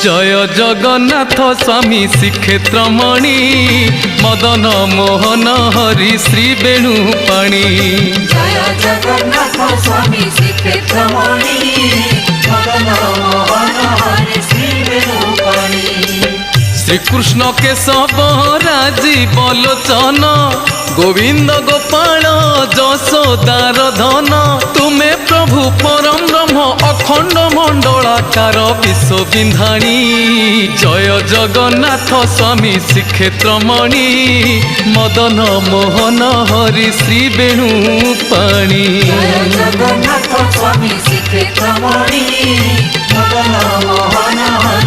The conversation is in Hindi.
जय जगन्नाथ स्वामी श्रीक्षेत्रमणि मदन मोहन हरि श्री वेणुपाणी। जय जगन्नाथ स्वामी श्रीक्षेत्रमणि मदन मोहन हरि श्री वेणुपाणी। श्रीकृष्ण केशव राजीव लोचन गोविंद गोपाल जशोदार धन तुमे प्रभु परम ब्रह्म अखंड मंडलाकार विश्व विंधाणी। जय जगन्नाथ स्वामी श्रीक्षेत्रमणि मदन मोहन हरि श्री वेणुपाणी। जय जगन्नाथ स्वामी श्रीक्षेत्रमणि मदन मोहन हरि